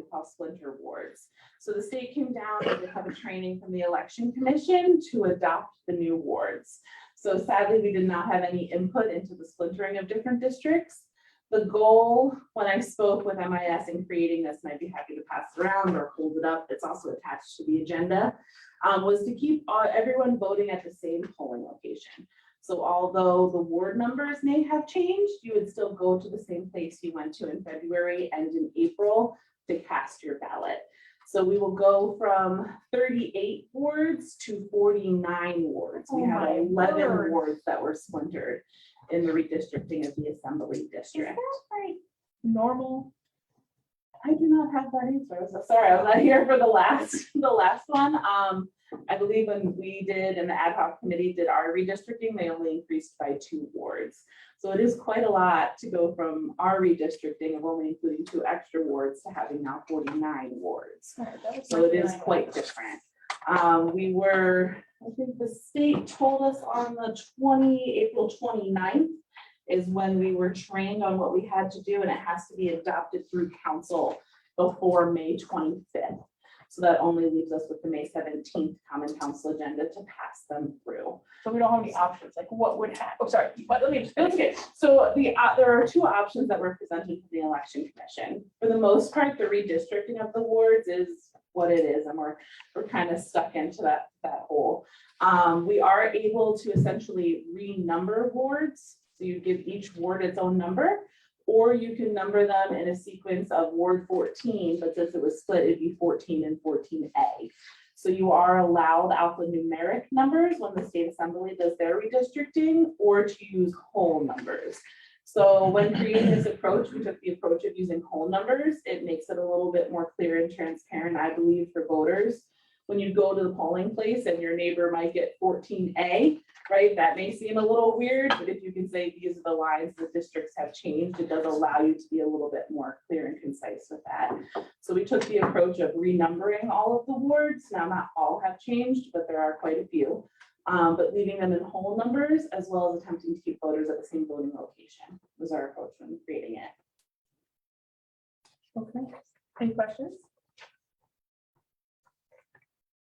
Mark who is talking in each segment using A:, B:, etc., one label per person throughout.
A: we call splinter wards. So the state came down and we have a training from the election commission to adopt the new wards. So sadly, we did not have any input into the splintering of different districts. The goal, when I spoke with MIS in creating this, and I'd be happy to pass it around or hold it up, it's also attached to the agenda, was to keep everyone voting at the same polling location. So although the ward numbers may have changed, you would still go to the same place you went to in February and in April to cast your ballot. So we will go from 38 wards to 49 wards. We have 11 wards that were splintered in the redistricting of the assembly district.
B: Is that like normal?
A: I do not have that answer. So sorry, I was not here for the last one. I believe when we did and the ad hoc committee did our redistricting, they only increased by 2 wards. So it is quite a lot to go from our redistricting of only including 2 extra wards to having now 49 wards. So it is quite different. We were, I think the state told us on the April 29th is when we were trained on what we had to do, and it has to be adopted through council before May 25th. So that only leaves us with the May 17th common council agenda to pass them through.
B: So we don't have any options, like what would happen? Oh, sorry, but let me just.
A: Okay, so there are 2 options that were presented to the election commission. For the most part, the redistricting of the wards is what it is, and we're kind of stuck into that hole. We are able to essentially renumber wards. So you give each ward its own number, or you can number them in a sequence of Ward 14, but since it was split, it'd be 14 and 14A. So you are allowed alphanumeric numbers when the state assembly does their redistricting, or to use whole numbers. So when creating this approach, we took the approach of using whole numbers. It makes it a little bit more clear and transparent, I believe, for voters. When you go to the polling place and your neighbor might get 14A, right? That may seem a little weird, but if you can say these are the lines the districts have changed, it does allow you to be a little bit more clear and concise with that. So we took the approach of renumbering all of the wards. Now, not all have changed, but there are quite a few. But leaving them in whole numbers, as well as attempting to keep voters at the same voting location was our approach when creating it.
B: Okay, any questions?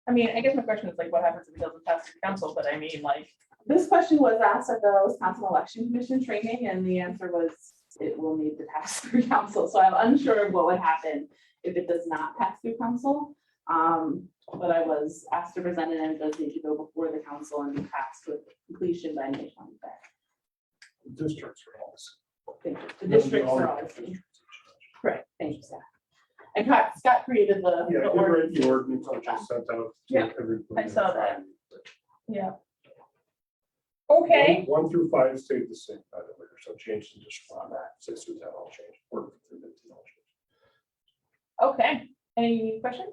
B: I mean, I guess my question is like, what happens if it doesn't pass through council? But I mean, like,
A: This question was asked at the Wisconsin Election Commission training, and the answer was it will need to pass through council. So I'm unsure of what would happen if it does not pass through council. But I was asked to present it, and it does need to go before the council and be passed with completion by May 25th.
C: Districts are all.
A: Thank you. The districts are all the same. Correct. Thank you, Scott. And Scott created the
C: Yeah,
A: ordinance.
C: the ordinance which I sent out.
B: Yeah,
C: everybody
B: I saw
C: on
B: that.
C: Friday.
B: yeah. Okay,
C: 1 through 5 stayed the same, by the way, so change in just on that, 6 through 10 all changed, 4 through 15 all changed.
B: okay. Any questions?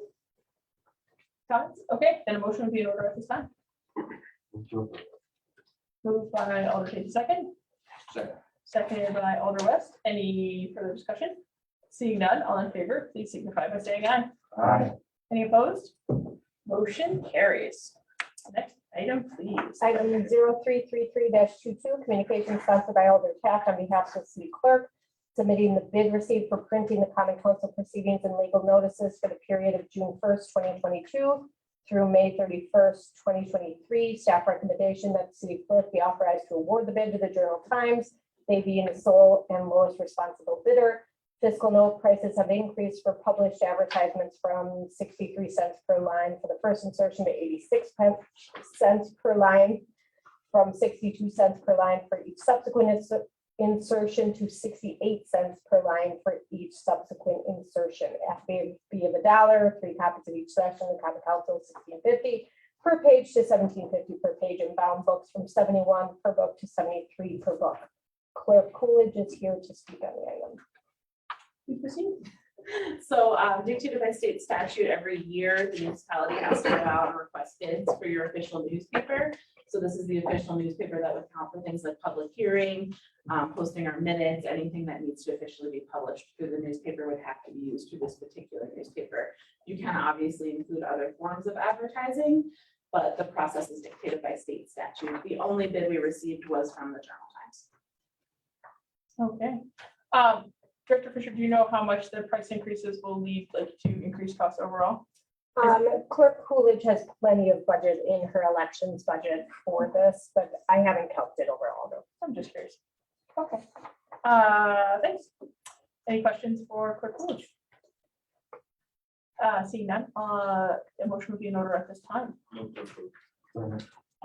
B: Comments? Okay, then a motion would be in order at this time. Moved by Alder Tate, second. Seconded by Alder West. Any further discussion? Seeing none, all in favor, please signify by saying aye.
C: Aye.
B: Any opposed? Motion carries. Next item, please.
D: Item 0333-22, communication sponsored by Alder Taft on behalf of the city clerk, submitting the bid received for printing the common council proceedings and legal notices for the period of June 1st, 2022 through May 31st, 2023. Staff recommendation that the city clerk be authorized to award the bid to the Journal Times, they being the sole and lowest responsible bidder. Fiscal note prices have increased for published advertisements from 63 cents per line for the first insertion to 86 cents per line, from 62 cents per line for each subsequent insertion to 68 cents per line for each subsequent insertion. FB of $1, 3 copies of each session, the common council $16.50 per page to $17.50 per page, and bound books from $71 per book to $73 per book. Clerk Coolidge is here to speak on the item.
B: You proceed.
A: So dictated by state statute, every year the municipality has to go out and request bids for your official newspaper. So this is the official newspaper that would count for things like public hearing, posting our minutes, anything that needs to officially be published through the newspaper would have to be used through this particular newspaper. You can obviously include other forms of advertising, but the process is dictated by state statute. The only bid we received was from the Journal Times.
B: Okay. Director Fisher, do you know how much the price increases will lead like to increased costs overall?
D: Clerk Coolidge has plenty of budget in her elections budget for this, but I haven't calculated overall though.
B: I'm just curious. Okay. Thanks. Any questions for Clerk Coolidge? Seeing none, a motion would be in order at this time.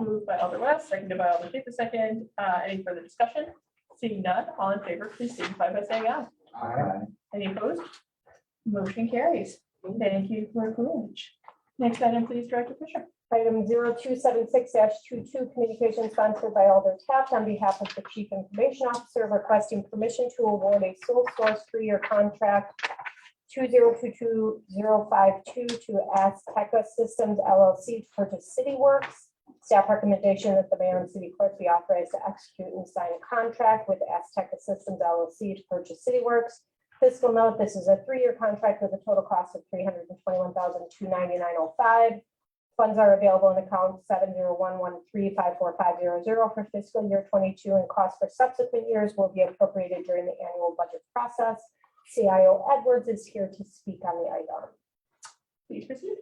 B: Moved by Alder West, seconded by Alder Chafer, second. Any further discussion? Seeing none, all in favor, please signify by saying aye.
E: Aye.
B: Any opposed? Motion carries. Thank you, Clerk Coolidge. Next item, please, Director Fisher.
D: Item 0276-22, communication sponsored by Alder Taft on behalf of the Chief Information Officer requesting permission to award a sole source 3-year contract 2022052 to Azteca Systems LLC to purchase CityWorks. Staff recommendation that the mayor and city clerk be authorized to execute and sign a contract with Azteca Systems LLC to purchase CityWorks. Fiscal note, this is a 3-year contract with a total cost of $321,299.05. Funds are available in account 70113545500 for fiscal year 22, and costs for subsequent years will be appropriated during the annual budget process. CIO Edwards is here to speak on the item.
B: Please proceed.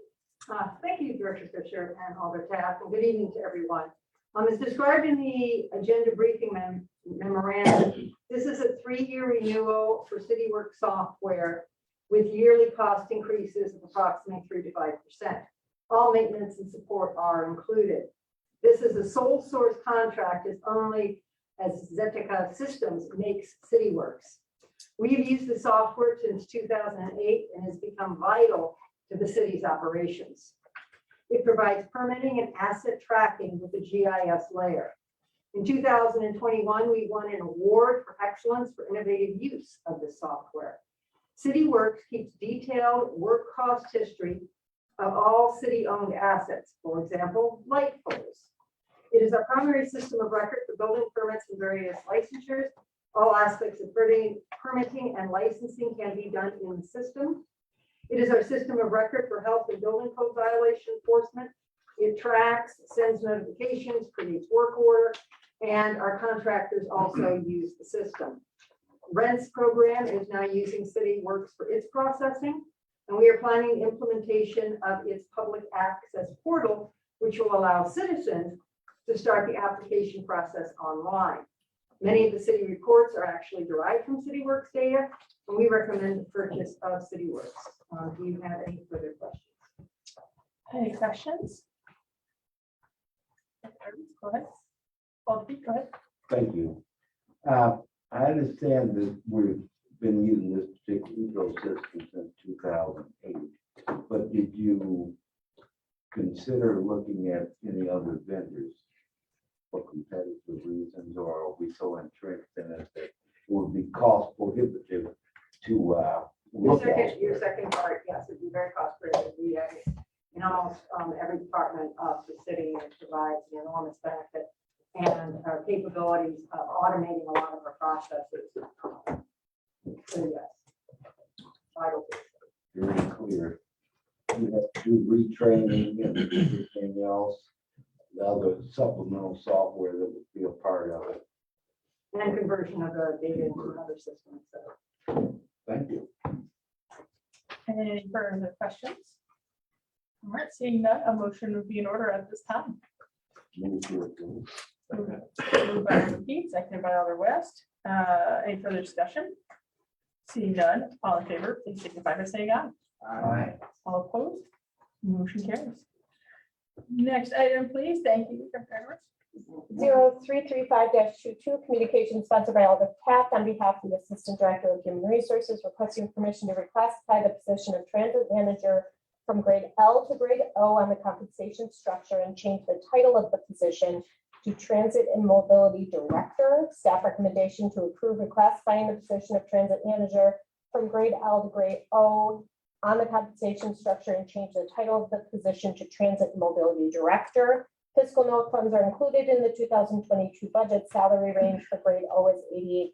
F: Thank you, Director Fisher and Alder Taft, and good evening to everyone. As described in the agenda briefing memorandum, this is a 3-year renewal for CityWorks software with yearly cost increases of approximately 3 to 5%. All maintenance and support are included. This is a sole source contract as only as Azteca Systems makes CityWorks. We've used the software since 2008 and has become vital to the city's operations. It provides permitting and asset tracking with the GIS layer. In 2021, we won an award for excellence for innovative use of this software. CityWorks keeps detailed work cost history of all city-owned assets, for example, light poles. It is our primary system of record for building permits and various licensures. All aspects of permitting and licensing can be done in the system. It is our system of record for health and building code violation enforcement. It tracks, sends notifications, creates work order, and our contractors also use the system. Rents program is now using CityWorks for its processing, and we are planning implementation of its public access portal, which will allow citizens to start the application process online. Many of the city reports are actually derived from CityWorks data, and we recommend the purchase of CityWorks. Do you have any further questions?
B: Any questions? Go ahead. Alder, go ahead.
E: Thank you. I understand that we've been using this particular ecosystem since 2008, but did you consider looking at any other vendors for competitive reasons, or are we so entrenched in it that it would be cost prohibitive to look at?
F: Your second part, yes, it'd be very cost prohibitive. We have in almost every department of the city, and it provides an enormous benefit and our capabilities of automating a lot of our processes. So yes, vital.
E: Very clear. You have to do retraining and everything else, the other supplemental software that would be a part of it.
F: And conversion of the data into another system. So
E: Thank you.
B: Any further questions? All right, seeing none, a motion would be in order at this time.
E: Move to approve.
B: Moved by Alder Pete, seconded by Alder West. Any further discussion? Seeing none, all in favor, please signify by saying aye.
E: Aye.
B: All opposed? Motion carries. Next item, please. Thank you, Director Edwards.
D: 0335-22, communication sponsored by Alder Taft on behalf of the Assistant Director of Human Resources requesting permission to reclassify the position of transit manager from grade L to grade O on the compensation structure and change the title of the position to Transit and Mobility Director. Staff recommendation to approve reclassifying the position of transit manager from grade L to grade O on the compensation structure and change the title of the position to Transit and Mobility Director. Fiscal note, funds are included in the 2022 budget. Salary range for grade O is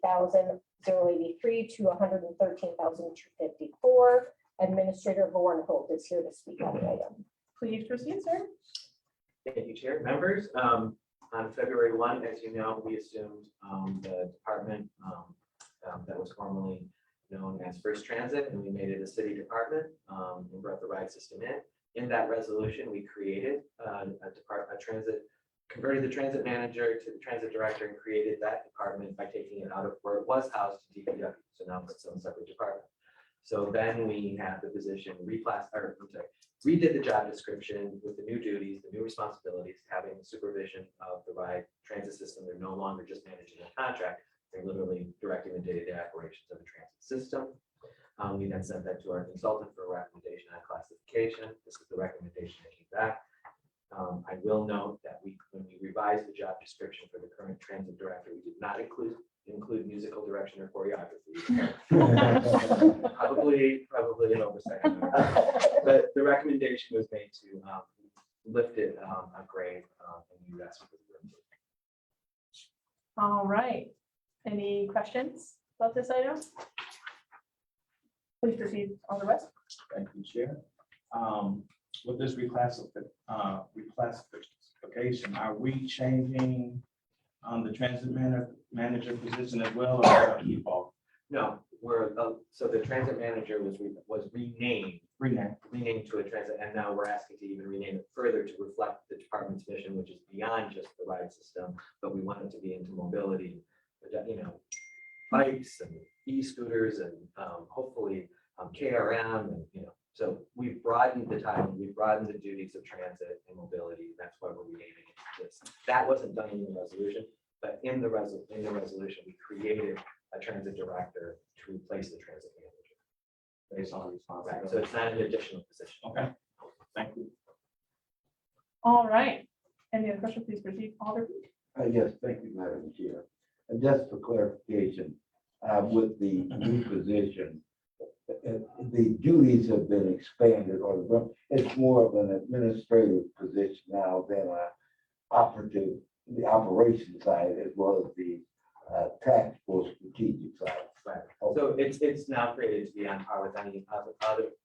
D: $88,083 to $113,254. Administrator Vornholt is here to speak on the item.
B: Please proceed, sir.
G: Thank you, Chair. Members, on February 1, as you know, we assumed the department that was formerly known as First Transit, and we made it a city department, and brought the ride system in. In that resolution, we created a transit, converted the transit manager to the transit director and created that department by taking it out of where it was housed to DPW. So now it's its own separate department. So then we have the position redid the job description with the new duties, the new responsibilities, having supervision of the ride transit system. They're no longer just managing a contract. They're literally directing the day-to-day operations of the transit system. We then sent that to our consultant for a recommendation on classification. This is the recommendation that came back. I will note that when we revised the job description for the current transit director, we did not include musical direction or choreography. Probably an oversight. on our part. But the recommendation was made to lift it a grade, and you asked for the room.
B: All right. Any questions about this item? Please proceed on the rest.
H: Thank you, Chair. With this reclassification, are we changing the transit manager position as well, or will it keep off?
G: No, so the transit manager was renamed to a transit, and now we're asking to even rename it further to reflect the department's mission, which is beyond just the ride system, but we want it to be into mobility, bikes and e-scooters and hopefully KRM and, so we've broadened the title, we've broadened the duties of transit and mobility. That's why we're renaming it this. That wasn't done in the resolution, but in the resolution, we created a transit director to replace the transit manager.
H: Based on
G: Right,
H: responsibility.
G: so it's not an additional position.
H: Okay, thank you.
B: All right. Any other questions? Please proceed. Alder.
E: Yes, thank you, Madam Chair. And just for clarification, with the new position, the duties have been expanded, or it's more of an administrative position now than the operation side as well as the tactical strategic side.
G: Right, so it's now created to be on par with any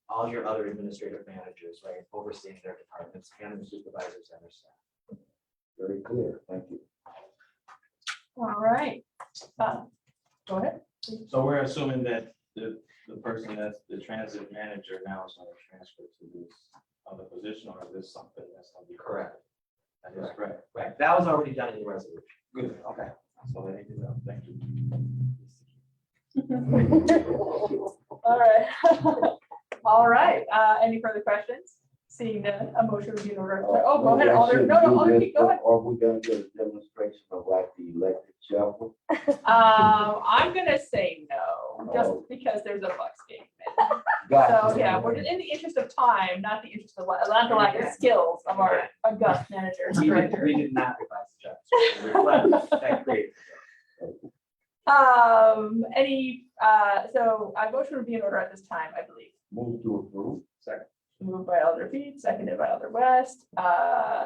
G: all your other administrative managers, right, overseeing their departments and the supervisors and their staff.
E: Very clear, thank you.
B: All right. Go ahead.
H: So we're assuming that the person that's the transit manager now is going to transfer to this other position, or is this something that's going to be
G: Correct.
H: That is correct.
G: Right, that was already done in the resolution.
H: Good, okay. So I need to know. Thank you.
B: All right. All right. Any further questions? Seeing none, a motion would be in order. Oh, go ahead, Alder. No, Alder, go ahead.
E: Are we gonna get a demonstration of like the electric shuffle?
B: I'm gonna say no, just because there's a Bucks game. So, yeah, we're in the interest of time, not the interest of, not the lack of skills of our august manager.
G: We did not revise the job description. We reflect that created.
B: So a motion would be in order at this time, I believe.
E: Move to approve.
H: Second.
B: Moved by Alder Feet, seconded by Alder West.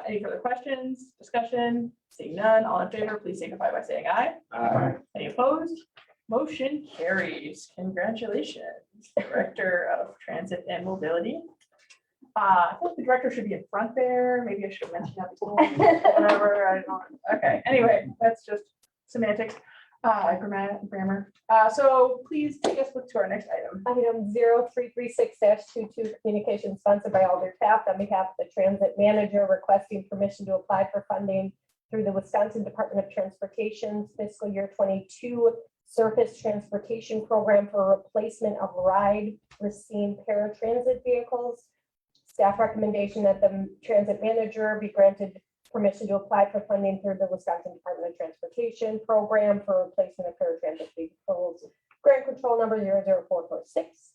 B: Any further questions, discussion? Seeing none, all in favor, please signify by saying aye.
H: Aye.
B: Any opposed? Motion carries. Congratulations, Director of Transit and Mobility. I think the director should be in front there. Maybe I should have mentioned that before. Whatever, I don't, okay, anyway, that's just semantics, grammar. So please take us to our next item.
D: Item 0336-22, communication sponsored by Alder Taft on behalf of the transit manager requesting permission to apply for funding through the Wisconsin Department of Transportation's fiscal year 22 surface transportation program for replacement of ride Racine paratransit vehicles. Staff recommendation that the transit manager be granted permission to apply for funding through the Wisconsin Department of Transportation program for replacement of paratransit vehicles. Grant control number 00446.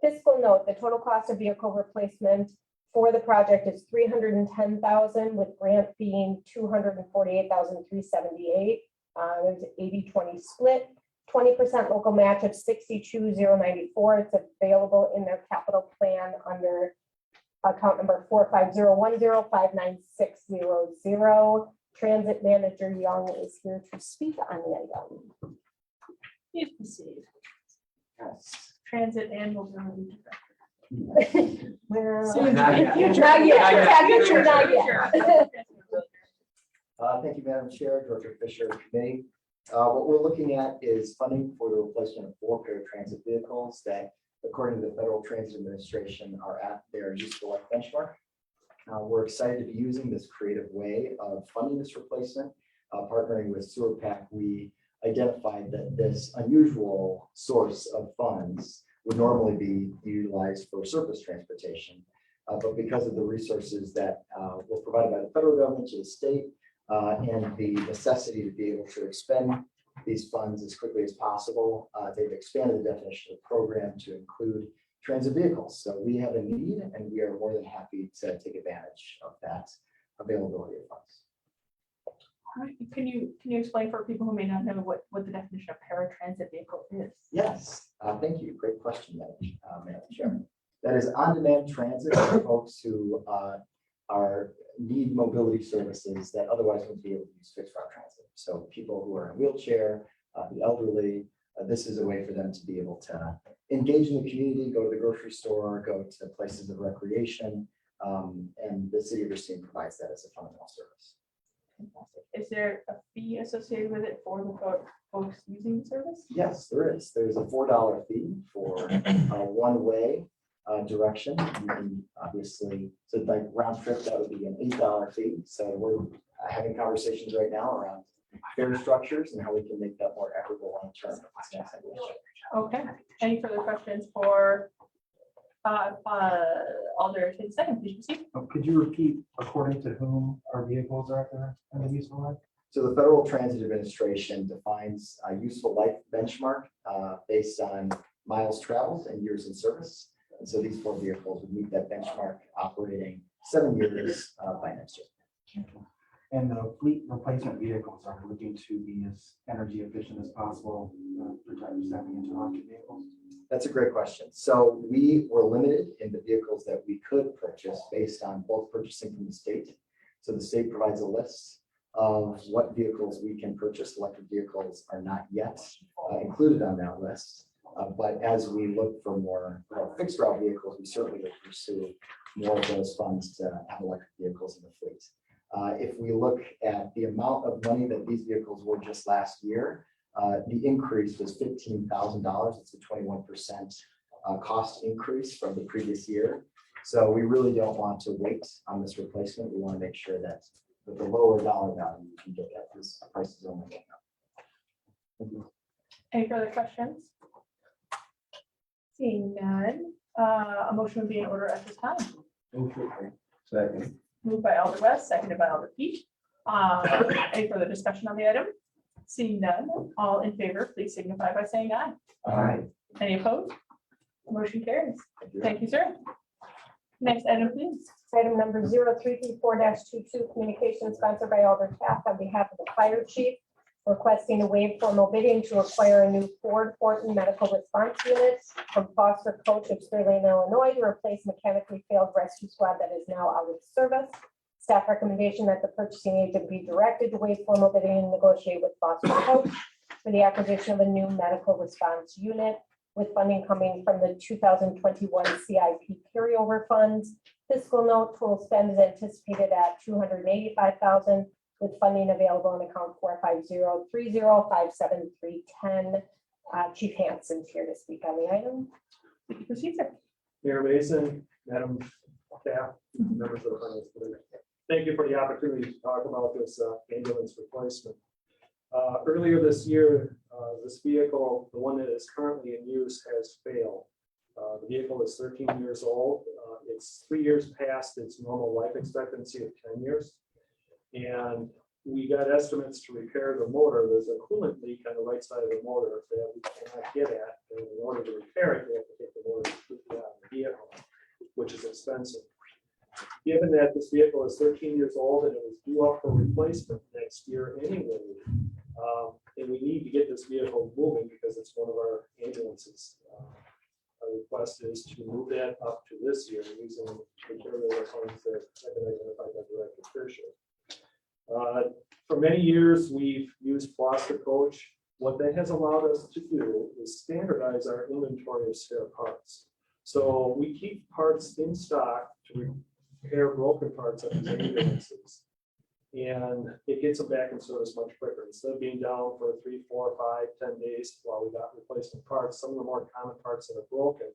D: Fiscal note, the total cost of vehicle replacement for the project is $310,000, with grant being $248,378. There's an 80-20 split, 20% local match of $62,094. It's available in their capital plan under account number 45010596600. Transit manager Young is here to speak on the item.
B: Please proceed. Transit and mobility
D: Well,
B: Soon
G: Not
B: to be
G: yet.
B: future.
D: Not yet.
G: Not yet.
D: Future, not yet.
I: Thank you, Madam Chair, Director Fisher, committee. What we're looking at is funding for the replacement of 4 paratransit vehicles that, according to the Federal Transit Administration, are at their useful life benchmark. We're excited to be using this creative way of funding this replacement. Partnering with Sewer Pack, we identified that this unusual source of funds would normally be utilized for surface transportation. But because of the resources that were provided by the federal government to the state and the necessity to be able to expend these funds as quickly as possible, they've expanded the definition of the program to include transit vehicles. So we have a need and we are more than happy to take advantage of that availability of funds.
B: All right, can you explain for people who may not know what the definition of paratransit vehicle is?
I: Yes, thank you. Great question, Madam Chair. That is on-demand transit for folks who need mobility services that otherwise wouldn't be able to use fixed route transit. So people who are in a wheelchair, the elderly, this is a way for them to be able to engage in the community, go to the grocery store, go to places of recreation, and the city of Racine provides that as a fundamental service.
B: Fantastic. Is there a fee associated with it for the folks using the service?
I: Yes, there is. There's a $4 fee for one-way direction. You can obviously, so like round trip, that would be an $8 fee. So we're having conversations right now around fare structures and how we can make that more equitable long term.
B: Okay, any further questions for Alder Second, please proceed.
C: Could you repeat according to whom our vehicles are at their end of useful life?
I: So the Federal Transit Administration defines a useful life benchmark based on miles traveled and years in service. And so these 4 vehicles would meet that benchmark operating 7 years by next year.
C: And the fleet replacement vehicles are looking to be as energy efficient as possible, stepping into electric vehicles.
I: That's a great question. So we were limited in the vehicles that we could purchase based on both purchasing from the state. So the state provides a list of what vehicles we can purchase. Electric vehicles are not yet included on that list. But as we look for more fixed route vehicles, we certainly will pursue more of those funds to have electric vehicles in the fleet. If we look at the amount of money that these vehicles were just last year, the increase was $15,000. It's a 21% cost increase from the previous year. So we really don't want to wait on this replacement. We want to make sure that with the lower dollar value, you can get that this price is only going up.
B: Any further questions? Seeing none, a motion would be in order at this time.
E: Second.
B: Moved by Alder West, seconded by Alder Peach. Any further discussion on the item? Seeing none, all in favor, please signify by saying aye.
E: Aye.
B: Any opposed? Motion carries. Thank you, sir. Next item, please.
D: Item number 0334-22, communication sponsored by Alder Taft on behalf of the fire chief, requesting a waive formal bidding to acquire a new Ford Fortin medical response unit from Foster Coach of Sterling, Illinois, to replace mechanically failed rescue squad that is now out of service. Staff recommendation that the purchasing agent be directed to waive formal bidding and negotiate with Foster Coach for the acquisition of a new medical response unit, with funding coming from the 2021 CIP carryover funds. Fiscal note total spend is anticipated at $285,000, with funding available in account 450-3057-310. Chief Hansen's here to speak on the item.
B: Proceed, sir.
C: Mayor Mason, Madam Staff, members of the Finance Committee. Thank you for the opportunity to talk about this ambulance replacement. Earlier this year, this vehicle, the one that is currently in use, has failed. The vehicle is 13 years old. It's 3 years past its normal life expectancy of 10 years. And we got estimates to repair the motor. There's a coolant leak on the right side of the motor that we cannot get at. And in order to repair it, we have to take the motor completely out of the vehicle, which is expensive. Given that this vehicle is 13 years old and it was due up for replacement next year anyway, and we need to get this vehicle moving because it's one of our ambulances. Our request is to move that up to this year using the carryover funds that have been identified by Director Fisher. For many years, we've used Foster Coach. What that has allowed us to do is standardize our inventory of spare parts. So we keep parts in stock to repair broken parts of these ambulances. And it gets them back in service much quicker. Instead of being down for 3, 4, 5, 10 days while we got replacement parts, some of the more common parts that are broken,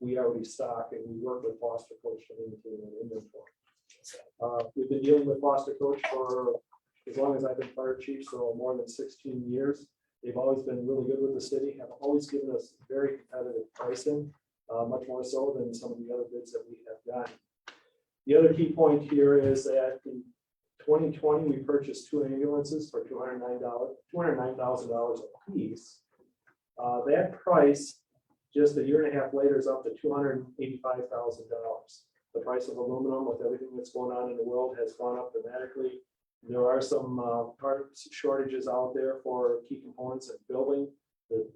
C: we already stock and we work with Foster Coach to maintain an inventory. We've been dealing with Foster Coach for as long as I've been fire chief, so more than 16 years. They've always been really good with the city, have always given us very competitive pricing, much more so than some of the other bids that we have done. The other key point here is that in 2020, we purchased 2 ambulances for $209,000 a piece. That price, just a year and a half later, is up to $285,000. The price of aluminum with everything that's going on in the world has gone up dramatically. There are some parts shortages out there for key components in building, the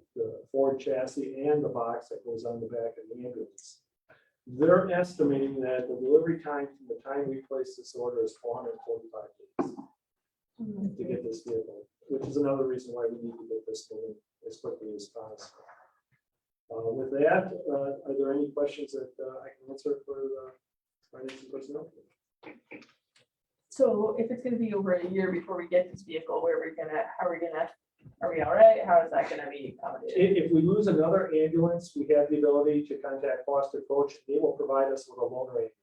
C: Ford chassis and the box that goes on the back of the ambulance. They're estimating that the delivery time from the time we place this order is 445 days to get this vehicle, which is another reason why we need to get this moving as quickly as possible. With that, are there any questions that I can answer for the finance and personnel?
B: So if it's gonna be over a year before we get this vehicle, are we all right? How is that gonna be accommodated?
C: If we lose another ambulance, we have the ability to contact Foster Coach. They will provide us with a loaner ambulance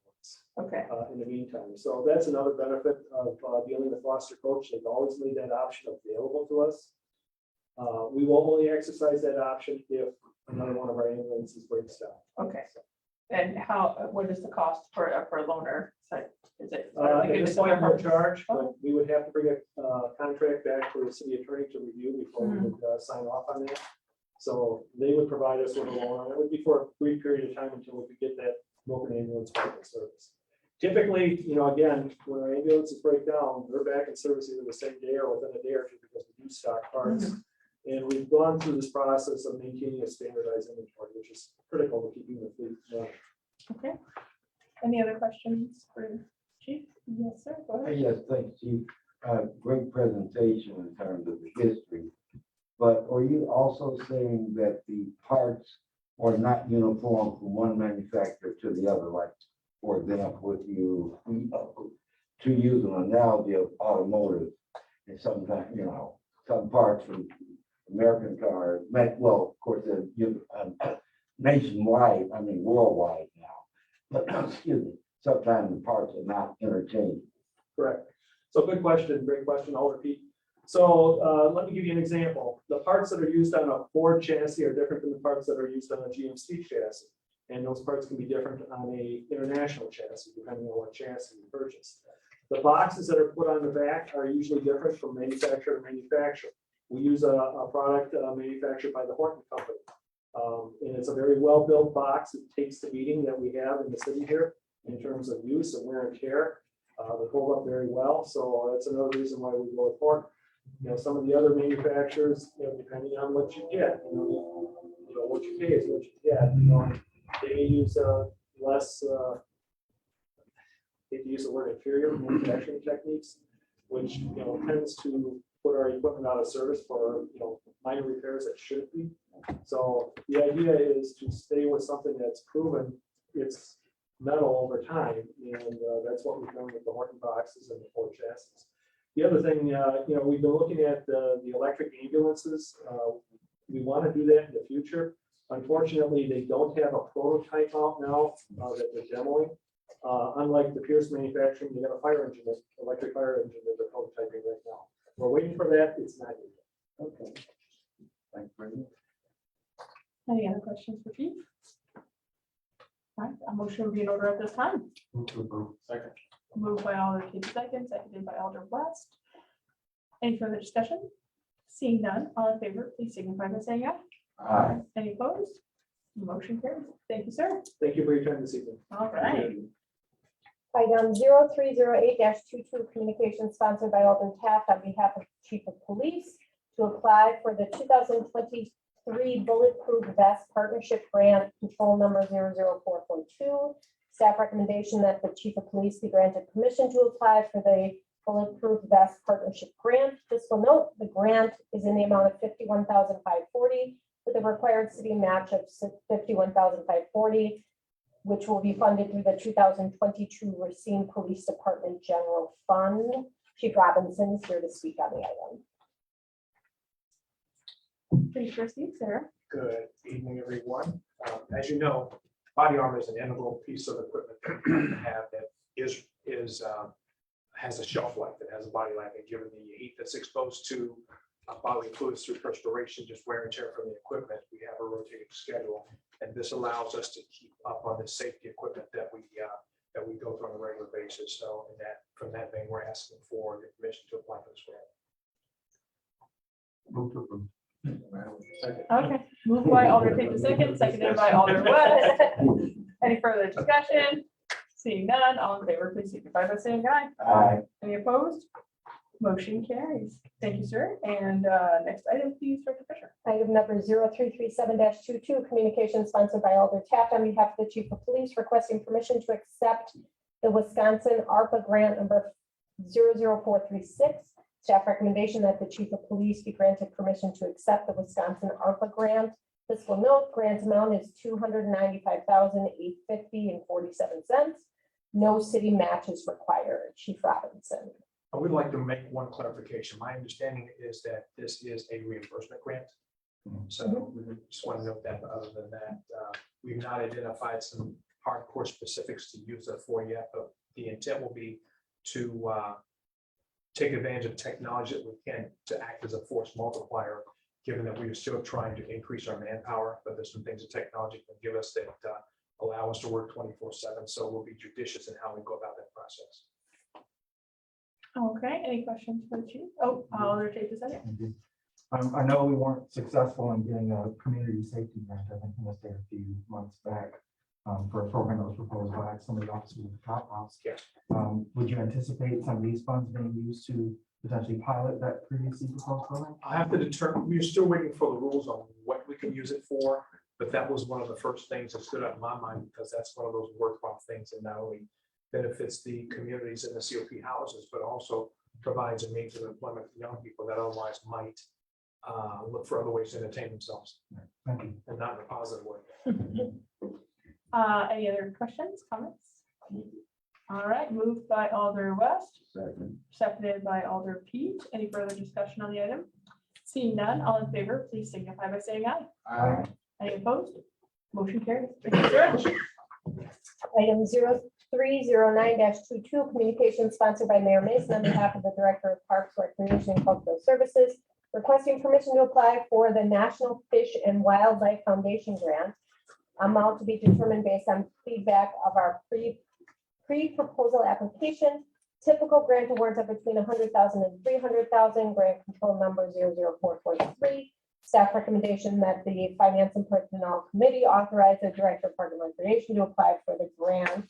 B: Okay,
C: in the meantime. So that's another benefit of dealing with Foster Coach. They've always made that option available to us. We will only exercise that option if another one of our ambulances breaks down.
B: okay. And what is the cost for a loaner? So is it?
C: At this point, no charge,
B: Oh.
C: but we would have to bring a contract back for the city attorney to review before we would sign off on that. So they would provide us with a loan. It would be for a brief period of time until we could get that broken ambulance back in service. Typically, again, when our ambulances break down, they're back in service either the same day or within a day or two because we do stock parts. And we've gone through this process of maintaining a standardized inventory, which is critical to keeping the fleet running.
B: Okay. Any other questions for Chief? Yes, sir. Go ahead.
E: Yes, thanks, Chief. Great presentation in terms of the history. But are you also saying that the parts are not uniform from one manufacturer to the other? Like, for example, if you, to use an analogy of automotive, and sometimes, some parts from American cars, well, of course, they're nationwide, worldwide now. But, excuse me, sometimes the parts are not interchangeable.
C: Correct. So good question, great question. I'll repeat. So let me give you an example. The parts that are used on a Ford chassis are different than the parts that are used on a GMC chassis. And those parts can be different on a international chassis, depending on what chassis you purchase. The boxes that are put on the back are usually different from manufacturer to manufacturer. We use a product manufactured by the Horton Company. And it's a very well-built box. It takes the beating that we have in the city here in terms of use and wear and tear. They hold up very well. So that's another reason why we go with Horton. Some of the other manufacturers, depending on what you get, what you pay is what you get. They may use less, they use the word inferior manufacturing techniques, which tends to put our equipment out of service for minor repairs that shouldn't be. So the idea is to stay with something that's proven its metal over time, and that's what we've done with the Horton boxes and the Ford chassis. The other thing, we've been looking at the electric ambulances. We want to do that in the future. Unfortunately, they don't have a prototype out now that they're demoing. Unlike the Pierce manufacturing, they have a fire engine, electric fire engine that they're prototyping right now. We're waiting for that. It's not yet.
E: Okay. Thanks very much.
B: Any other questions for Chief? All right, a motion will be in order at this time.
H: Second.
B: Moved by Alder Kate second, seconded by Alder West. Any further discussion? Seeing none, all in favor, please signify by saying aye.
E: Aye.
B: Any opposed? Motion carries. Thank you, sir.
C: Thank you for your time this evening.
B: All right.
D: Item 0308-22, communication sponsored by Alden Taft on behalf of Chief of Police to apply for the 2023 Bulletproof Vest Partnership Grant, control number 00442. Staff recommendation that the Chief of Police be granted permission to apply for the Bulletproof Vest Partnership Grant. Fiscal note, the grant is in the amount of $51,540 with a required city match of $51,540, which will be funded through the 2022 Racine Police Department General Fund. Chief Robinson is here to speak on the item.
B: Thank you, Christie. Sarah?
C: Good evening, everyone. As you know, body armor is an integral piece of equipment that we have that has a shelf life, that has a body life, and given the heat that's exposed to bodily fluids through perspiration, just wear and tear from the equipment, we have a rotating schedule. And this allows us to keep up on the safety equipment that we go through on a regular basis. So from that vein, we're asking for the permission to apply for this grant.
E: Move to approve.
B: Okay, moved by Alder Tate the second, seconded by Alder West. Any further discussion? Seeing none, all in favor, please signify by saying aye.
E: Aye.
B: Any opposed? Motion carries. Thank you, sir. And next item, please, Director Fisher.
D: Item number 0337-22, communication sponsored by Alder Taft on behalf of the Chief of Police requesting permission to accept the Wisconsin ARPA grant number 00436. Staff recommendation that the Chief of Police be granted permission to accept the Wisconsin ARPA grant. Fiscal note, grant amount is $295,850.47. No city match is required. Chief Robinson.
C: I would like to make one clarification. My understanding is that this is a reimbursement grant. So we just want to note that, but other than that, we've not identified some hardcore specifics to use it for yet, but the intent will be to take advantage of technology that we can to act as a force multiplier, given that we are still trying to increase our manpower, but there's some things that technology can give us that allow us to work 24/7. So we'll be judicious in how we go about that process.
B: Okay, any questions for the chief? Oh, Alder Tate the second.
J: I know we weren't successful in getting a community safety grant, I think, from the state a few months back, for a program that was proposed by some of the officers at the Cop House.
C: Yes.
J: Would you anticipate some of these funds being used to potentially pilot that previously proposed program?
C: I have to determine, we're still waiting for the rules on what we can use it for, but that was one of the first things that stood out in my mind, because that's one of those worthwhile things that not only benefits the communities in the COP houses, but also provides a means of employment for young people that otherwise might look for other ways to entertain themselves,
J: Thank you.
C: and not in a positive way.
B: Any other questions, comments? All right, moved by Alder West,
E: Second.
B: seconded by Alder Pete. Any further discussion on the item? Seeing none, all in favor, please signify by saying aye.
J: Aye.
B: Any opposed? Motion carries. Thank you, sir.
D: Item 0309-22, communication sponsored by Mayor Mason on behalf of the Director of Parks, Recreation, and Cultural Services, requesting permission to apply for the National Fish and Wildlife Foundation grant. Amount to be determined based on feedback of our pre-proposal application. Typical grant awards are between $100,000 and $300,000. Grant control number 00443. Staff recommendation that the Finance and Personnel Committee authorize the Director of Park and Recreation to apply for the grant.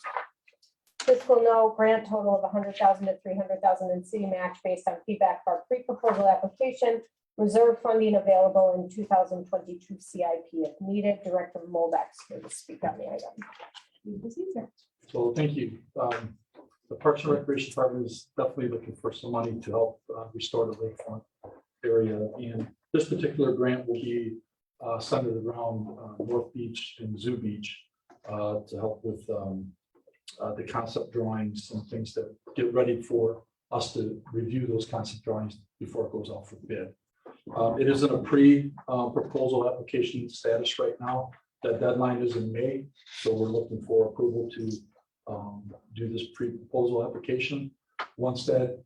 D: Fiscal note, grant total of $100,000 to $300,000 in city match based on feedback of our pre-proposal application. Reserve funding available in 2022 CIP if needed. Director Moldex here to speak on the item.
K: So thank you. The Parks and Recreation Department is definitely looking for some money to help restore the lakefront area. And this particular grant will be centered around North Beach and Zoo Beach to help with the concept drawings and things that get ready for us to review those concept drawings before it goes out for bid. It is in a pre-proposal application status right now. That deadline is in May, so we're looking for approval to do this pre-proposal application. Once that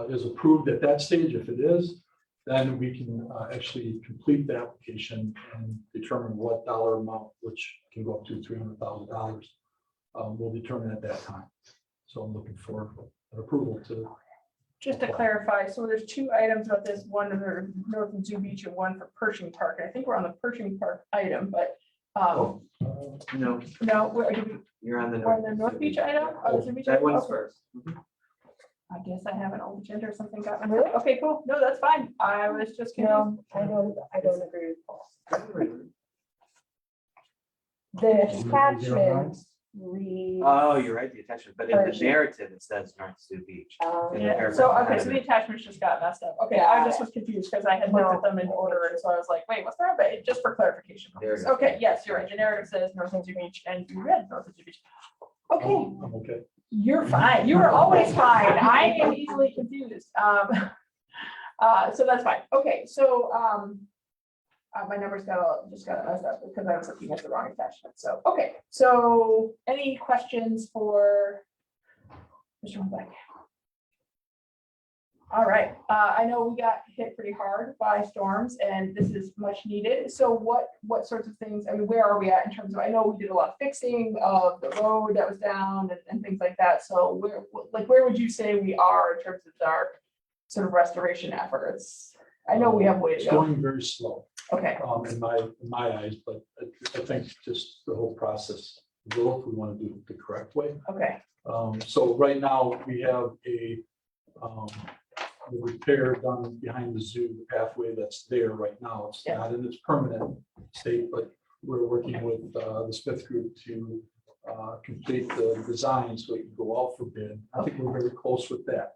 K: is approved at that stage, if it is, then we can actually complete the application and determine what dollar amount, which can go up to $300,000, we'll determine at that time. So I'm looking for an approval to.
B: Just to clarify, so there's two items about this, one for North and Zoo Beach and one for Pershing Park. I think we're on the Pershing Park item, but
G: No,
B: no,
G: you're on the.
B: we're on the North Beach item. Oh, Zoo Beach
G: That
B: item?
G: one's
B: Okay.
G: first.
B: I guess I have an old agenda or something got me.
D: Really?
B: Okay, cool. No, that's fine. I was just confused.
D: No, I don't agree with Paul. The attachment reads.
G: Oh, you're right, the attachment, but in the
D: Pershing.
G: narrative, it says North Sioux Beach. In the
B: Yeah,
G: paragraph
B: so,
G: ahead
B: okay,
G: of
B: so
G: it.
B: the attachments just got messed up. Okay, I just was confused because I had looked at them in order, and so I was like, wait, what's that? But just for clarification.
G: There
B: purposes.
G: you go.
B: Okay, yes, you're right. The narrative says North and Zoo Beach, and you read North and Zoo Beach. Okay,
K: I'm okay.
B: You're fine. You are always fine. I am easily confused. So that's fine. Okay, so, my numbers just got messed up because I was looking at the wrong attachment. So, okay, so any questions for Mr. Hornbeck? All right, I know we got hit pretty hard by storms and this is much needed. So what sorts of things, I mean, where are we at in terms of, I know we did a lot of fixing of the road that was down and things like that. So where would you say we are in terms of our sort of restoration efforts? I know we have way to
K: It's
B: go.
K: going very slow,
B: Okay,
K: in my eyes, but I think just the whole process, will if we want to do it the correct way.
B: okay,
K: So right now, we have a repair done behind the zoo, the pathway that's there right now. It's
B: Yeah.
K: not in its permanent state, but we're working with the Smith Group to complete the design so it can go out for bid. I think we're very close with that.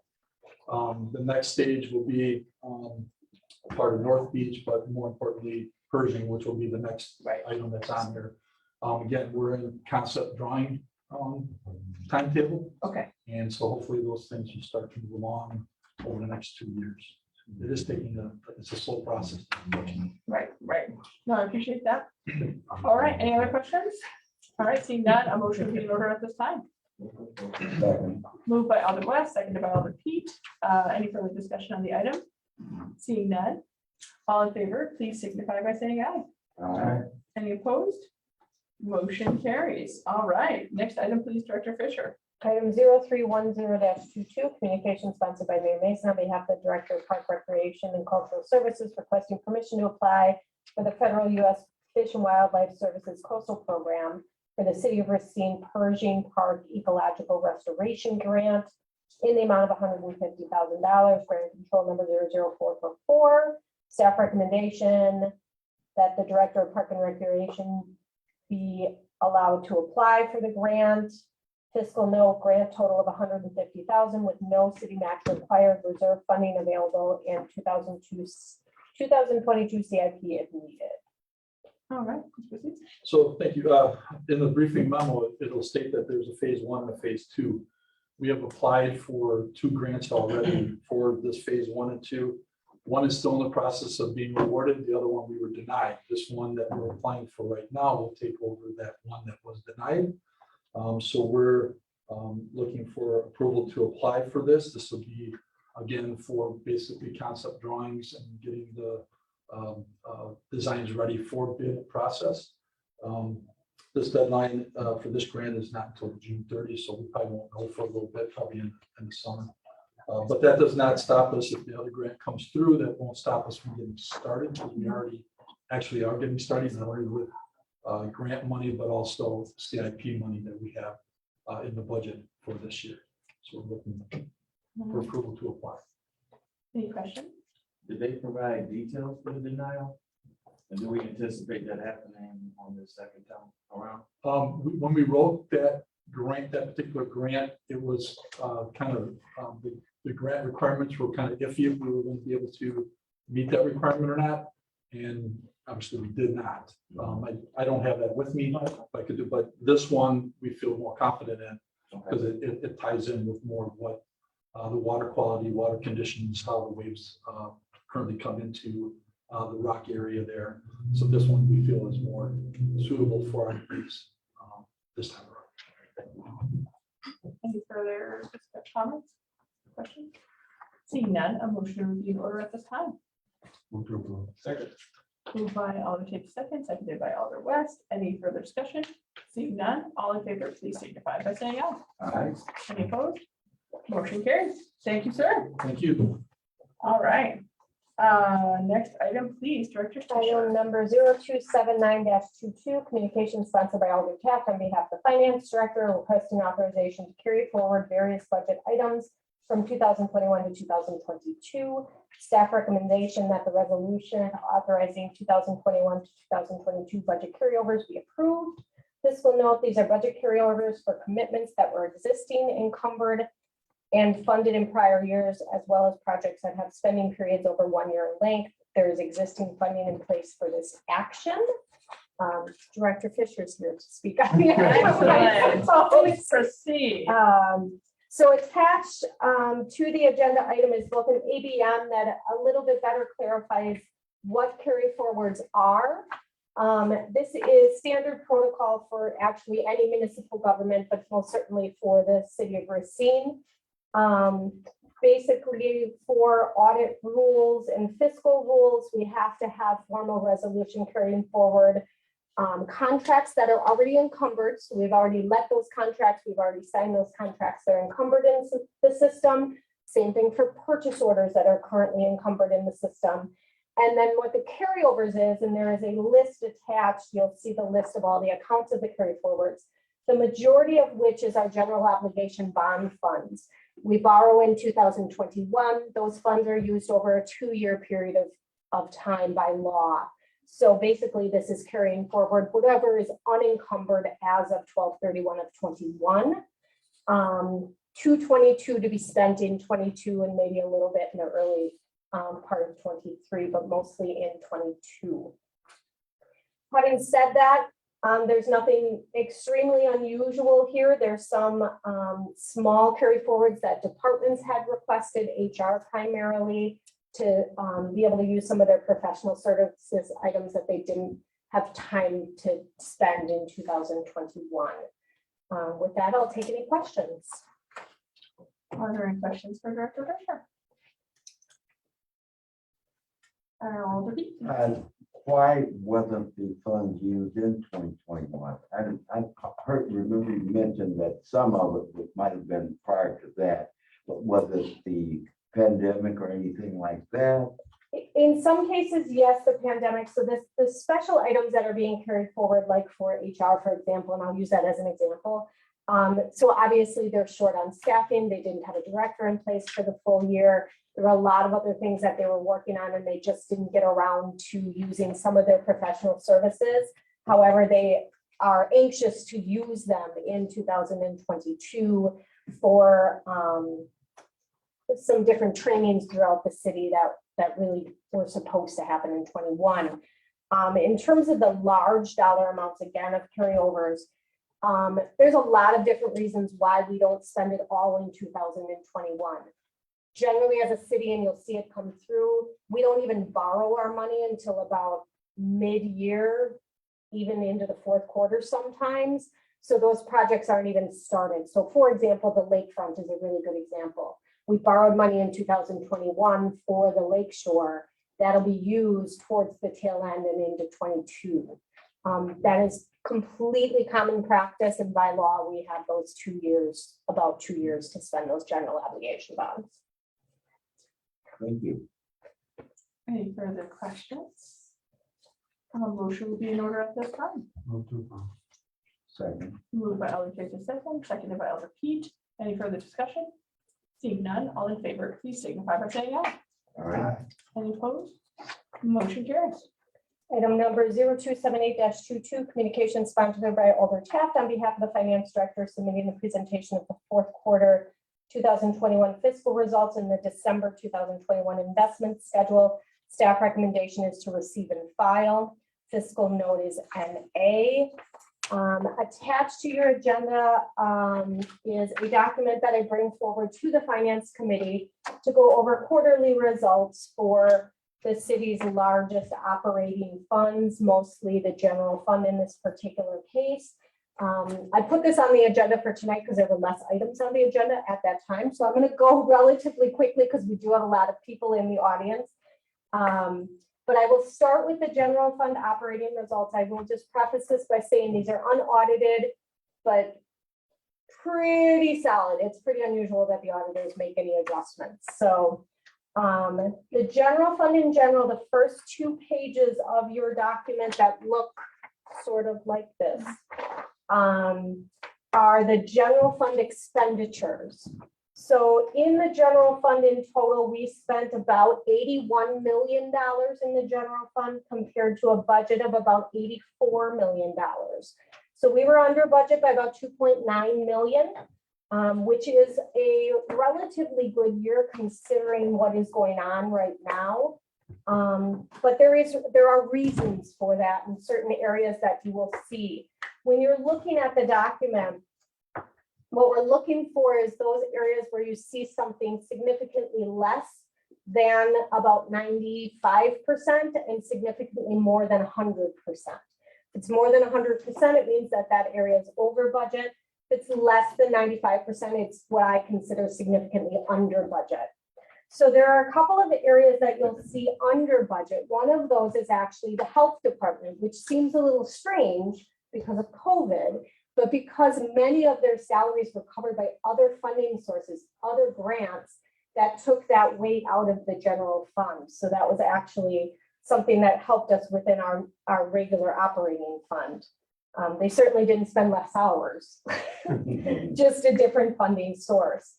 K: The next stage will be part of North Beach, but more importantly, Pershing, which will be the next
B: Right.
K: item that's on here. Again, we're in concept drawing timetable.
B: okay,
K: And so hopefully those things will start to move along over the next 2 years. It is it's a slow process.
B: right. No, I appreciate that. All right, any other questions? All right, seeing that, a motion will be in order at this time.
E: Second.
B: Moved by Alder West, seconded by Alder Pete. Any further discussion on the item? Seeing none. All in favor, please signify by saying aye.
E: Aye.
B: Any opposed? Motion carries. All right, next item, please, Director Fisher.
D: Item 0310-22, communication sponsored by Mayor Mason on behalf of the Director of Park Recreation and Cultural Services requesting permission to apply for the federal U.S. Fish and Wildlife Services Coastal Program for the City of Racine Pershing Park Ecological Restoration Grant in the amount of $150,000, grant control number 00444. Staff recommendation that the Director of Park and Recreation be allowed to apply for the grant. Fiscal note, grant total of $150,000 with no city match required, reserve funding available in 2022 CIP if needed.
B: All right, please proceed.
K: So thank you. In the briefing memo, it'll state that there's a phase 1 and a phase 2. We have applied for 2 grants already for this phase 1 and 2. One is still in the process of being awarded. The other one we were denied. This one that we're applying for right now will take over that one that was denied. So we're looking for approval to apply for this. This will be, again, for basically concept drawings and getting the designs ready for bid process. This deadline for this grant is not until June 30, so we probably won't know for a little bit, probably in the summer. But that does not stop us. If the other grant comes through, that won't stop us from getting started, because we already actually are getting started, not only with grant money, but also CIP money that we have in the budget for this year. So we're looking for approval to apply.
B: Any questions?
H: Did they provide details for the denial? And do we anticipate that happening on the second time around?
K: When we wrote that grant, that particular grant, it was kind of the grant requirements were kind of iffy if we were going to be able to meet that requirement or not. And obviously we did not. I don't have that with me, if I could do, but this one we feel more confident in because it ties in with more of what the water quality, water conditions, how the waves currently come into the rock area there. So this one we feel is more suitable for our needs this time around.
B: Any further comments, questions? Seeing none, a motion would be in order at this time.
E: Move to approve.
H: Second.
B: Moved by Alder Tate second, seconded by Alder West. Any further discussion? Seeing none, all in favor, please signify by saying aye.
E: Aye.
B: Any opposed? Motion carries. Thank you, sir.
K: Thank you.
B: All right. Next item, please, Director Fisher.
D: Item number 0279-22, communication sponsored by Alder Taft on behalf of the Finance Director requesting authorization to carry forward various budget items from 2021 to 2022. Staff recommendation that the resolution authorizing 2021 to 2022 budget carryovers be approved. Fiscal note, these are budget carryovers for commitments that were existing, encumbered, and funded in prior years, as well as projects that have spending periods over 1 year in length. There is existing funding in place for this action. Director Fisher's here to speak on the
B: Excellent.
D: item.
B: Please proceed.
D: So attached to the agenda item is both an ABM that a little bit better clarifies what carry forwards are. This is standard protocol for actually any municipal government, but most certainly for the city of Racine. Basically, for audit rules and fiscal rules, we have to have formal resolution carrying forward contracts that are already encumbered. So we've already let those contracts, we've already signed those contracts, they're encumbered in the system. Same thing for purchase orders that are currently encumbered in the system. And then what the carryovers is, and there is a list attached, you'll see the list of all the accounts of the carry forwards, the majority of which is our general obligation bond funds. We borrow in 2021, those funds are used over a 2-year period of time by law. So basically, this is carrying forward whatever is unencumbered as of 12/31 of 21. 222 to be spent in 22 and maybe a little bit in the early part of 23, but mostly in 22. Having said that, there's nothing extremely unusual here. There's some small carry forwards that departments had requested, HR primarily, to be able to use some of their professional services items that they didn't have time to spend in 2021. With that, I'll take any questions.
B: Are there any questions for Director Fisher?
E: Why wasn't the funds used in 2021? I remember you mentioned that some of it might have been prior to that, but was it the pandemic or anything like that?
D: In some cases, yes, the pandemic. So the special items that are being carried forward, like for HR, for example, and I'll use that as an example. So obviously they're short on staffing. They didn't have a director in place for the full year. There were a lot of other things that they were working on, and they just didn't get around to using some of their professional services. However, they are anxious to use them in 2022 for some different trainings throughout the city that really were supposed to happen in 21. In terms of the large dollar amounts, again, of carryovers, there's a lot of different reasons why we don't spend it all in 2021. Generally, as a city, and you'll see it come through, we don't even borrow our money until about mid-year, even into the fourth quarter sometimes. So those projects aren't even started. So for example, the lakefront is a really good example. We borrowed money in 2021 for the lakeshore. That'll be used towards the tail end and into 22. That is completely common practice, and by law, we have those 2 years, about 2 years to spend those general obligation bonds.
E: Thank you.
B: Any further questions? A motion will be in order at this time.
J: Move to approve.
E: Second.
B: Moved by Alder second, seconded by Alder Pete. Any further discussion? Seeing none, all in favor, please signify by saying aye.
E: All right.
B: Any opposed? Motion carries.
D: Item number 0278-22, communication sponsored by Alder Taft on behalf of the finance director, submitting the presentation of the fourth quarter 2021 fiscal results in the December 2021 investment schedule. Staff recommendation is to receive and file. Fiscal note is NA. Attached to your agenda is a document that I bring forward to the finance committee to go over quarterly results for the city's largest operating funds, mostly the general fund in this particular case. I put this on the agenda for tonight because there were less items on the agenda at that time. So I'm going to go relatively quickly because we do have a lot of people in the audience. But I will start with the general fund operating results. I will just preface this by saying these are unaudited, but pretty solid. It's pretty unusual that the auditors make any adjustments. So the general fund in general, the first 2 pages of your document that look sort of like this are the general fund expenditures. So in the general fund in total, we spent about $81 million in the general fund compared to a budget of about $84 million. So we were under budget by about 2.9 million, which is a relatively good year considering what is going on right now. But there are reasons for that in certain areas that you will see. When you're looking at the document, what we're looking for is those areas where you see something significantly less than about 95% and significantly more than 100%. If it's more than 100%, it means that that area is over budget. If it's less than 95%, it's what I consider significantly under budget. So there are a couple of areas that you'll see under budget. One of those is actually the health department, which seems a little strange because of COVID, but because many of their salaries were covered by other funding sources, other grants that took that weight out of the general fund. So that was actually something that helped us within our regular operating fund. They certainly didn't spend less hours, just a different funding source.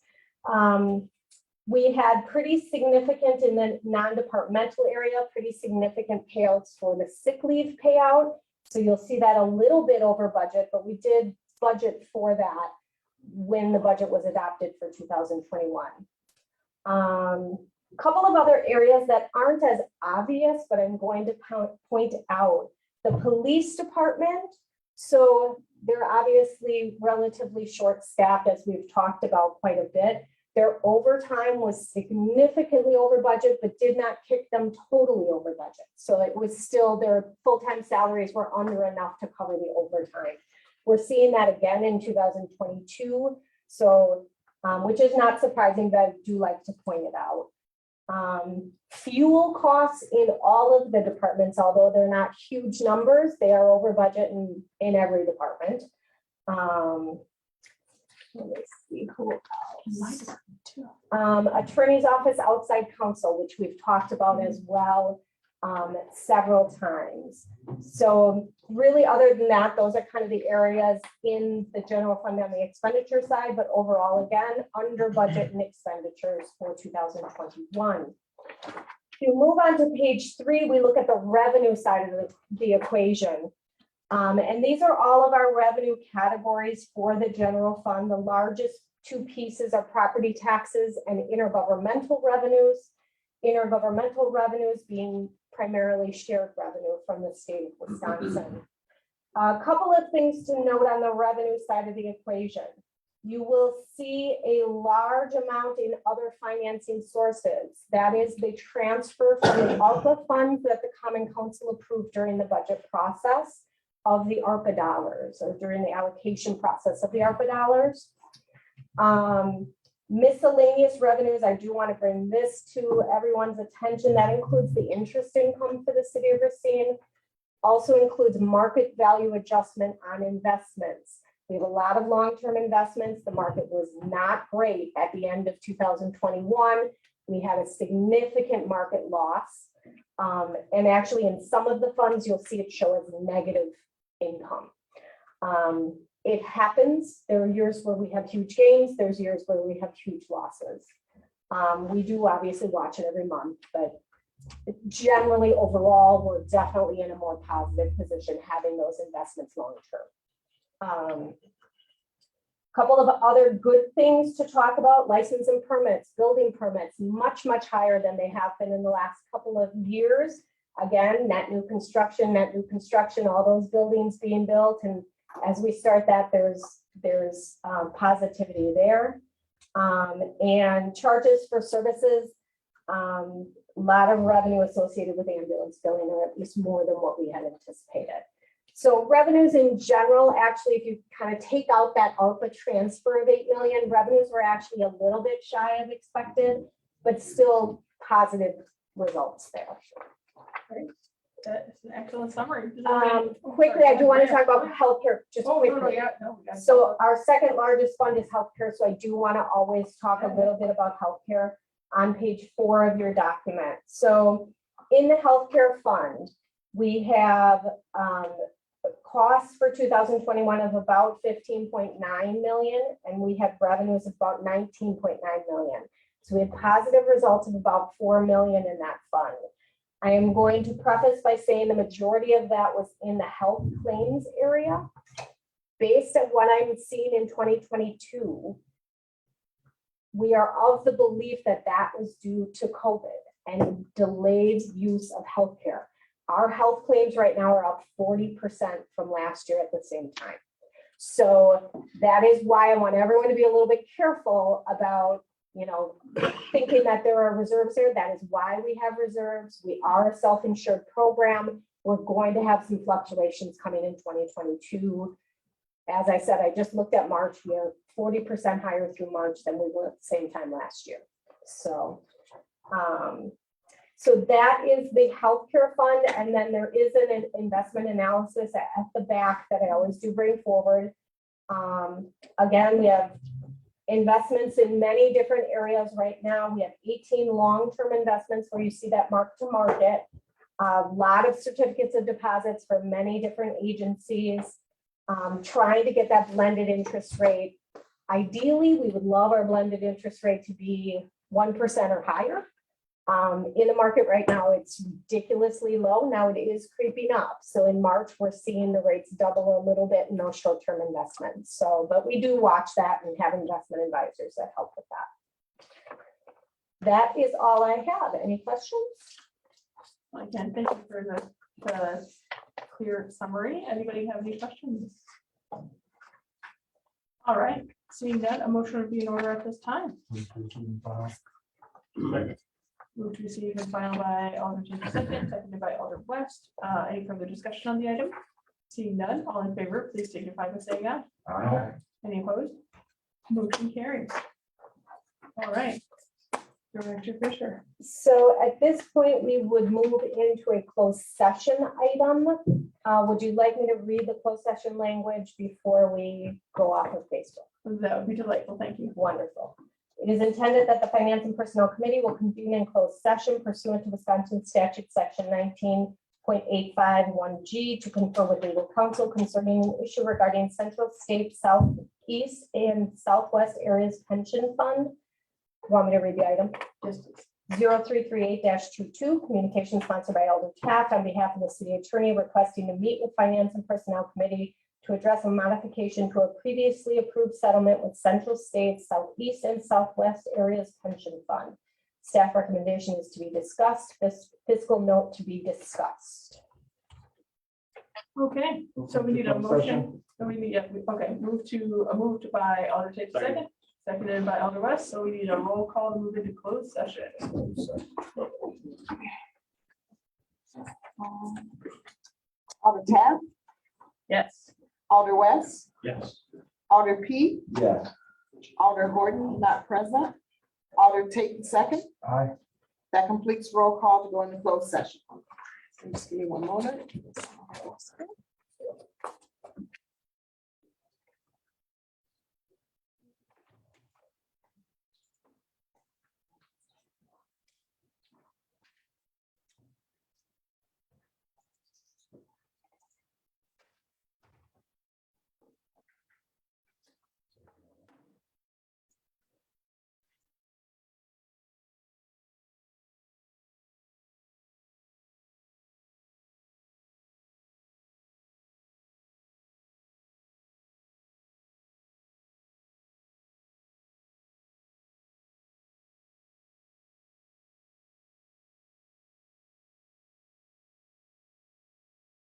D: We had pretty significant in the non-departmental area, pretty significant payouts for the sick leave payout. So you'll see that a little bit over budget, but we did budget for that when the budget was adopted for 2021. A couple of other areas that aren't as obvious, but I'm going to point out. The police department, so they're obviously relatively short-staffed, as we've talked about quite a bit. Their overtime was significantly over budget, but did not kick them totally over budget. So it was still, their full-time salaries were under enough to cover the overtime. We're seeing that again in 2022. So, which is not surprising, but I do like to point it out. Fuel costs in all of the departments, although they're not huge numbers, they are over budget in every department. Let me see who else. Attorney's office, outside counsel, which we've talked about as well several times. So really, other than that, those are kind of the areas in the general fund on the expenditure side, but overall, again, under budget and expenditures for 2021. If you move on to page 3, we look at the revenue side of the equation. And these are all of our revenue categories for the general fund. The largest two pieces are property taxes and intergovernmental revenues. Intergovernmental revenues being primarily shared revenue from the state of Wisconsin. A couple of things to note on the revenue side of the equation. You will see a large amount in other financing sources. That is the transfer from the ARPA funds that the Common Council approved during the budget process of the ARPA dollars, or during the allocation process of the ARPA dollars. Miscellaneous revenues, I do want to bring this to everyone's attention. That includes the interest income for the city of Racine. Also includes market value adjustment on investments. We have a lot of long-term investments. The market was not great at the end of 2021. We had a significant market loss. And actually in some of the funds, you'll see it show as negative income. It happens. There are years where we have huge gains. There's years where we have huge losses. We do obviously watch it every month, but generally overall, we're definitely in a more positive position having those investments long-term. Couple of other good things to talk about: license and permits, building permits, much higher than they have been in the last couple of years. Again, net new construction, all those buildings being built. And as we start that, there's positivity there. And charges for services, a lot of revenue associated with ambulance billing, or at least more than what we had anticipated. So revenues in general, actually, if you kind of take out that ARPA transfer of 8 million, revenues were actually a little bit shy of expected, but still positive results there.
B: Great. That is an excellent summary.
D: Quickly, I do want to talk about healthcare just quickly. So our second largest fund is healthcare. So I do want to always talk a little bit about healthcare on page 4 of your document. So in the healthcare fund, we have costs for 2021 of about 15.9 million, and we have revenues of about 19.9 million. So we had positive results of about 4 million in that fund. I am going to preface by saying the majority of that was in the health claims area. Based on what I'm seeing in 2022, we are of the belief that that was due to COVID. and delayed use of healthcare. Our health claims right now are up 40% from last year at the same time. So that is why I want everyone to be a little bit careful about, thinking that there are reserves there. That is why we have reserves. We are a self-insured program. We're going to have some fluctuations coming in 2022. As I said, I just looked at March. We are 40% higher through March than we were at the same time last year. So that is the healthcare fund. And then there is an investment analysis at the back that I always do bring forward. Again, we have investments in many different areas right now. We have 18 long-term investments where you see that mark to market. A lot of certificates of deposits for many different agencies, trying to get that blended interest rate. Ideally, we would love our blended interest rate to be 1% or higher. In the market right now, it's ridiculously low. Now it is creeping up. So in March, we're seeing the rates double a little bit in those short-term investments. So, but we do watch that and have investment advisors that help with that. That is all I have. Any questions?
B: Again, thank you for the clear summary. Anybody have any questions? All right, seeing that, a motion would be in order at this time. Move to receive and file by Alderman Jacob second, seconded by Alder West. Any further discussion on the item? Seeing none, all in favor, please signify by saying aye.
E: Aye.
B: Any opposed? Motion carries. All right. Director Fisher.
D: So at this point, we would move into a closed session item. Would you like me to read the closed session language before we go off of Facebook?
B: That would be delightful. Thank you.
D: Wonderful. It is intended that the Finance and Personnel Committee will convene in closed session pursuant to Wisconsin Statute Section 19.851G to confer with legal counsel concerning an issue regarding Central State Southeast and Southwest Areas Pension Fund. Want me to read the item? Just 0338-22, communication sponsored by Alder Taft on behalf of the city attorney requesting to meet with Finance and Personnel Committee to address a modification to a previously approved settlement with Central States Southeast and Southwest Areas Pension Fund. Staff recommendation is to be discussed, fiscal note to be discussed.
B: Okay, so we need a motion. So we need, okay, moved by Alder Tate second, seconded by Alder West. So we need a roll call to move into closed session.
L: Alder Taft,
B: Yes.
L: Alder West,
K: Yes.
L: Alder P,
E: Yes.
L: Alder Horton, not present. Alder Tate second.
J: Aye.
L: That completes roll call to go into closed session. Just give me one moment.